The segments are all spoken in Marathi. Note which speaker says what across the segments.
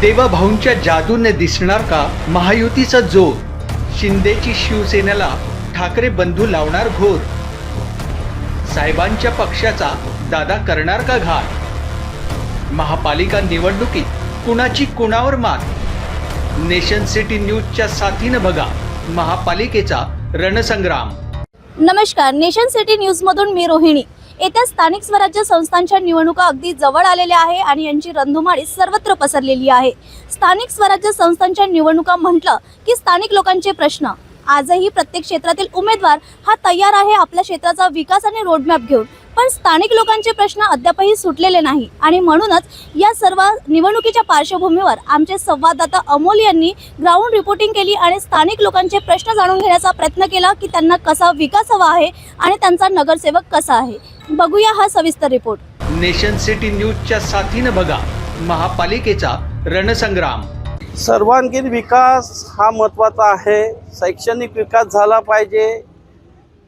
Speaker 1: देवाभाऊंच्या जादूने दिसणार का महायुतीचा जोर? शिंदेची शिवसेनेला ठाकरे बंधू लावणार घोर. साहेबांच्या पक्षाचा दादा करणार का घात? महापालिका निवडणुकीत कुणाची कुणावर मात? नेशन सिटी न्यूजच्या साथीनं बघा महापालिकेचा रणसंग्राम.
Speaker 2: नमस्कार, नेशन सिटी न्यूज मधून मी रोहिणी. येत्या स्थानिक स्वराज्य संस्थांच्या निवडणुका अगदी जवळ आलेल्या आहे आणि यांची रणधुमाळी सर्वत्र पसरलेली आहे. स्थानिक स्वराज्य संस्थांच्या निवडणुका म्हटलं की स्थानिक लोकांचे प्रश्न. आजही प्रत्येक क्षेत्रातील उमेदवार हा तयार आहे आपल्या क्षेत्राचा विकास आणि रोडमॅप घेऊन, पण स्थानिक लोकांचे प्रश्न अद्यापही सुटलेले नाही. आणि म्हणूनच या सर्व निवडणुकीच्या पार्श्वभूमीवर आमचे संवाददाता अमोल यांनी ग्राउंड रिपोर्टिंग केली आणि स्थानिक लोकांचे प्रश्न जाणून घेण्याचा प्रयत्न केला की त्यांना कसा विकास हवा आहे आणि त्यांचा नगरसेवक कसा आहे. बघूया हा सविस्तर रिपोर्ट.
Speaker 1: नेशन सिटी न्यूजच्या साथीनं बघा महापालिकेचा रणसंग्राम.
Speaker 3: सर्वांगीण विकास हा महत्त्वाचा आहे. शैक्षणिक विकास झाला पाहिजे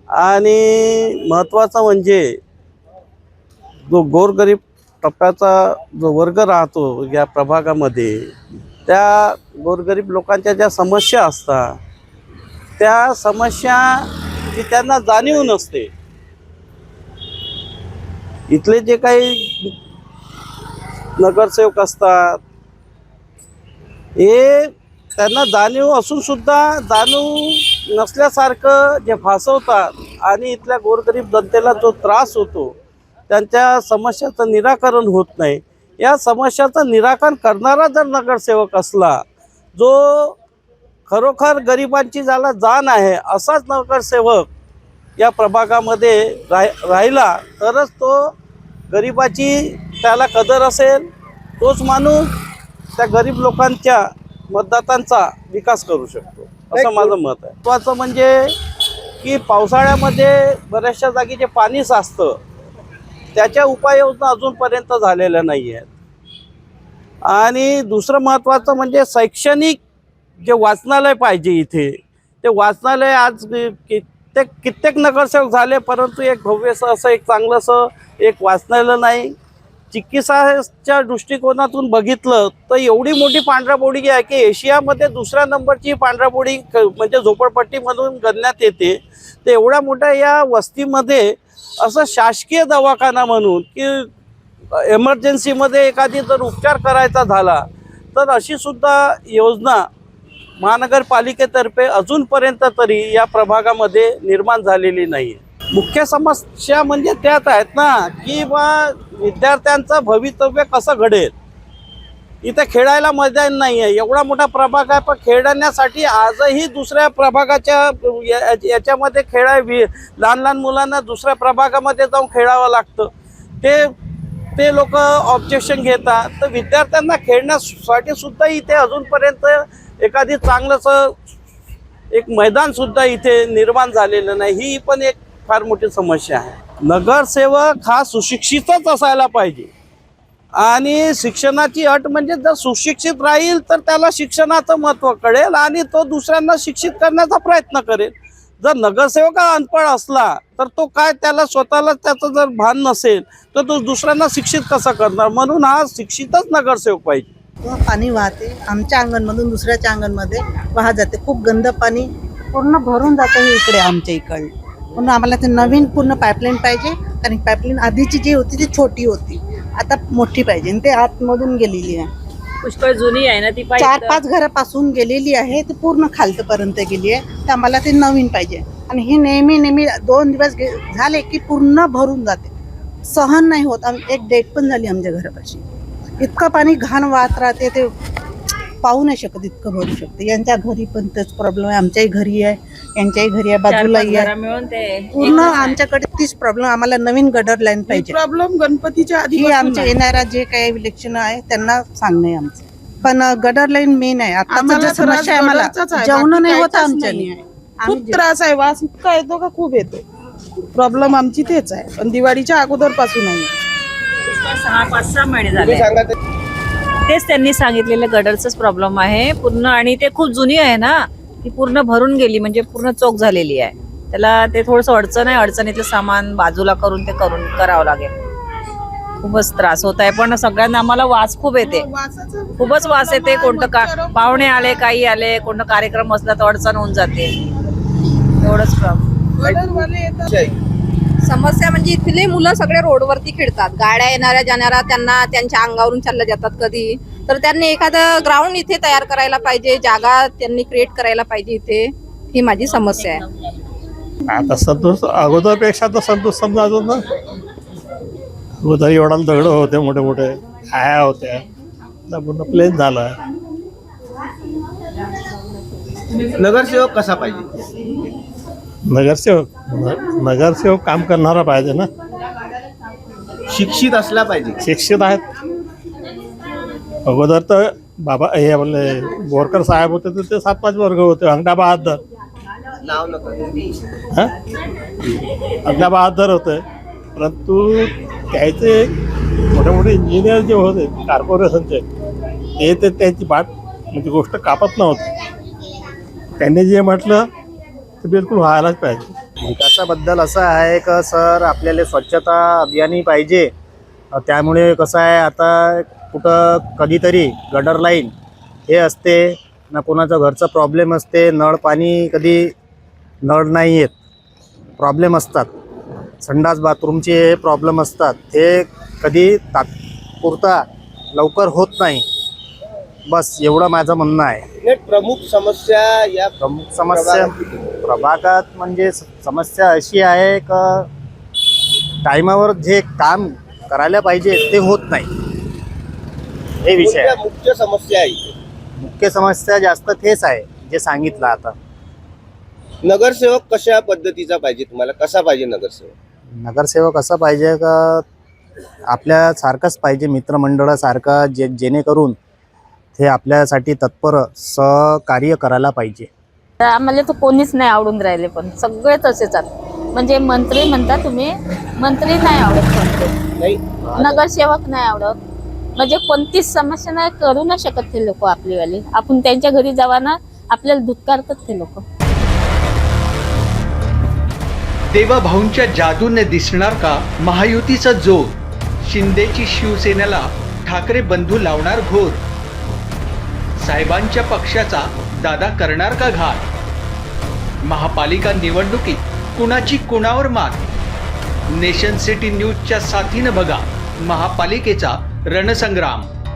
Speaker 3: आणि महत्त्वाचं म्हणजे जो गोरगरीब टप्प्याचा जो वर्ग राहतो या प्रभागामध्ये, त्या गोरगरीब लोकांच्या ज्या समस्या असतात त्या समस्याची त्यांना जाणीव नसते. इथले जे काही नगरसेवक असतात हे त्यांना जाणीव असून सुद्धा जाणीव नसल्यासारखं जे भासवतात आणि इथल्या गोरगरीब जनतेला जो त्रास होतो, त्यांच्या समस्याचं निराकरण होत नाही. या समस्याचं निराकरण करणारा जर नगरसेवक असला, जो खरोखर गरिबांची ज्याला जाण आहे, असाच नगरसेवक या प्रभागामध्ये राहिला तरच तो गरिबाची त्याला कदर असेल, तोच माणूस त्या गरीब लोकांच्या मतदातांचा विकास करू शकतो, असं माझं मत आहे. महत्त्वाचं म्हणजे की पावसाळ्यामध्ये बऱ्याचशा जागी जे पाणी साचतं त्याच्या उपाययोजना अजूनपर्यंत झालेल्या नाही आहेत. आणि दुसरं महत्त्वाचं म्हणजे शैक्षणिक जे वाचनालय पाहिजे इथे. ते वाचनालय आज कित्येक नगरसेवक झाले, परंतु एक भव्यसं असं एक चांगलंसं एक वाचनालय नाही. चिकित्साच्या दृष्टिकोनातून बघितलं तर एवढी मोठी पांढराबोडी आहे की एशियामध्ये दुसऱ्या नंबरची पांढराबोडी म्हणजे झोपडपट्टीमधून गणण्यात येते. तर एवढ्या मोठ्या या वस्तीमध्ये असं शासकीय दवाखाना म्हणून की एमर्जन्सीमध्ये एखादी जर उपचार करायचा झाला तर अशी सुद्धा योजना महानगरपालिकेतर्फे अजूनपर्यंत तरी या प्रभागामध्ये निर्माण झालेली नाही आहे. मुख्य समस्या म्हणजे त्यात आहेत ना की विद्यार्थ्यांचं भवितव्य कसं घडेल. इथे खेळायला मैदान नाही आहे. एवढा मोठा प्रभाग आहे, पण खेळण्यासाठी आजही दुसऱ्या प्रभागाच्या याच्यामध्ये लहान लहान मुलांना दुसऱ्या प्रभागामध्ये जाऊन खेळावं लागतं. ते लोक ऑब्जेक्शन घेतात. तर विद्यार्थ्यांना खेळण्यासाठी सुद्धा इथे अजूनपर्यंत एखादी चांगलंसं एक मैदानसुद्धा इथे निर्माण झालेलं नाही. ही पण एक फार मोठी समस्या आहे. नगरसेवक हा सुशिक्षितच असायला पाहिजे आणि शिक्षणाची अट म्हणजे जर सुशिक्षित राहील तर त्याला शिक्षणाचं महत्त्व कळेल आणि तो दुसऱ्यांना शिक्षित करण्याचा प्रयत्न करेल. जर नगरसेवक अनपढ असला तर तो काय, त्याला स्वतःला त्याचं जर भान नसेल तर तो दुसऱ्यांना शिक्षित कसं करणार. म्हणून हा शिक्षितच नगरसेवक पाहिजे.
Speaker 4: पाणी वाहते आमच्या अंगणमधून दुसऱ्याच्या अंगणमध्ये वाहत जाते. खूप गंद पाणी पूर्ण भरून जातं हे इकडे आमच्या इकडे. म्हणून आम्हाला ते नवीन पूर्ण पाईपलाईन पाहिजे, कारण पाईपलाईन आधीची जी होती ती छोटी होती, आता मोठी पाहिजे. आणि ते आतमधून गेलेली आहे,
Speaker 5: पुष्कळ जुनी आहे ना ती.
Speaker 4: 4-5 घरापासून गेलेली आहे, ती पूर्ण खालतपर्यंत गेली आहे. तर आम्हाला ते नवीन पाहिजे. आणि हे नेहमी 2 दिवस झाले की पूर्ण भरून जाते, सहन नाही होत. एक डेट पण झाली आमच्या घरापाशी. इतकं पाणी घाण वाहत राहते, ते पाहू नाही शकत इतकं भरू शकते. यांच्या घरी पण तेच प्रॉब्लेम आहे, आमच्याही घरी आहे, यांच्याही घरी आहे, बाजूलाही आहे. पूर्ण आमच्याकडे तीच प्रॉब्लेम. आम्हाला नवीन गटर लाईन पाहिजे.
Speaker 6: प्रॉब्लेम गणपतीच्या आधी
Speaker 4: आमच्या येणारा जे काही इलेक्शन आहे त्यांना सांगणं आमचं. पण गटर लाईन मेन आहे. आता समस्या आहे, आम्हाला जेवण नाही होत आमच्याने.
Speaker 6: खूप त्रास आहे. वास इतका येतो का खूप येतो. प्रॉब्लेम आमची तेच आहे, पण दिवाळीच्या अगोदर पासून आहे.
Speaker 5: 6-5 महिने झाले तेच त्यांनी सांगितलेलं गडरचाच प्रॉब्लेम आहे पूर्ण. आणि ते खूप जुनी आहे ना, ती पूर्ण भरून गेली, म्हणजे पूर्ण चोक झालेली आहे. त्याला ते थोडंसं अडचण आहे. अडचणीतलं सामान बाजूला करून ते करावं लागेल. खूपच त्रास होत आहे, पण सगळ्यांना आम्हाला वास खूप येते,
Speaker 6: वासाचं
Speaker 5: खूपच वास येते. कोणतं पाहुणे आले, काही आले, कोणतं कार्यक्रम असला तर अडचण होऊन जाते. एवढंच प्रॉब्लेम.
Speaker 6: गडरवाले येतात.
Speaker 7: समस्या म्हणजे इथले मुलं सगळे रोडवरती खेळतात. गाड्या येणाऱ्या जाणाऱ्या त्यांना त्यांच्या अंगावरून चालल्या जातात कधी. तर त्यांनी एखादं ग्राउंड इथे तयार करायला पाहिजे, जागा त्यांनी क्रिएट करायला पाहिजे इथे. ही माझी समस्या आहे.
Speaker 8: आता संतोष अगोदरपेक्षा तर संतोष समजा अजून ना, अगोदर एवढा दगड होते मोठे मोठे, आया होत्या, आता पूर्ण प्लेन झालं.
Speaker 9: नगरसेवक कसा पाहिजे?
Speaker 8: नगरसेवक काम करणारा पाहिजे ना,
Speaker 9: शिक्षित असला पाहिजे.
Speaker 8: शिक्षित आहेत. अगोदर तर बाबा हे आपले बोरकर साहेब होते तर ते 7-5 वर्ग होते. अंगठा बहादर,
Speaker 9: नाव नका.
Speaker 8: अंगठा बहादर होते, परंतु त्याचे मोठे मोठे इंजिनियर जे होते कॉर्पोरेशनचे, ते त्यांची म्हणजे गोष्ट कापत नव्हती. त्यांनी जे म्हटलं ते बिलकुल व्हायलाच पाहिजे.
Speaker 10: विकासाबद्दल असं आहे का सर, आपल्याला स्वच्छता अभियानही पाहिजे. त्यामुळे कसं आहे, आता कुठं कधीतरी गटर लाईन हे असते ना, कोणाचं घरचं प्रॉब्लेम असते, नळ पाणी कधी नळ नाही येत, प्रॉब्लेम असतात. संडास बाथरूमचे प्रॉब्लेम असतात, ते कधी तात्पुरता लवकर होत नाही. बस एवढं माझं म्हणणं आहे.
Speaker 9: प्रमुख समस्या या
Speaker 10: प्रमुख समस्या प्रभागात म्हणजे समस्या अशी आहे का, टायमावर जे काम करायला पाहिजे ते होत नाही, हे विषय आहे.
Speaker 9: मुख्य समस्या आहे.
Speaker 10: मुख्य समस्या जास्त तेच आहे जे सांगितलं. आता
Speaker 9: नगरसेवक कशा पद्धतीचा पाहिजे तुम्हाला? कसा पाहिजे नगरसेवक?
Speaker 10: नगरसेवक असं पाहिजे का आपल्यासारखंच पाहिजे, मित्रमंडळासारखा, जेणेकरून ते आपल्यासाठी तत्पर सहकार्य करायला पाहिजे.
Speaker 11: तर आम्हाला तर कोणीच नाही आवडून राहिले, पण सगळे तसेच आहेत. म्हणजे मंत्री म्हणता तुम्ही, मंत्री नाही आवडत, कोणते नगरसेवक नाही आवडत. म्हणजे कोणतीच समस्या नाही करू नाही शकत ते लोक आपलीवाली. आपण त्यांच्या घरी जावा ना, आपल्याला धुतकारतात ते लोक.
Speaker 1: देवाभाऊंच्या जादूने दिसणार का महायुतीचा जोर? शिंदेची शिवसेनेला ठाकरे बंधू लावणार घोर. साहेबांच्या पक्षाचा दादा करणार का घात? महापालिका निवडणुकीत कुणाची कुणावर मात? नेशन सिटी न्यूजच्या साथीनं बघा महापालिकेचा रणसंग्राम.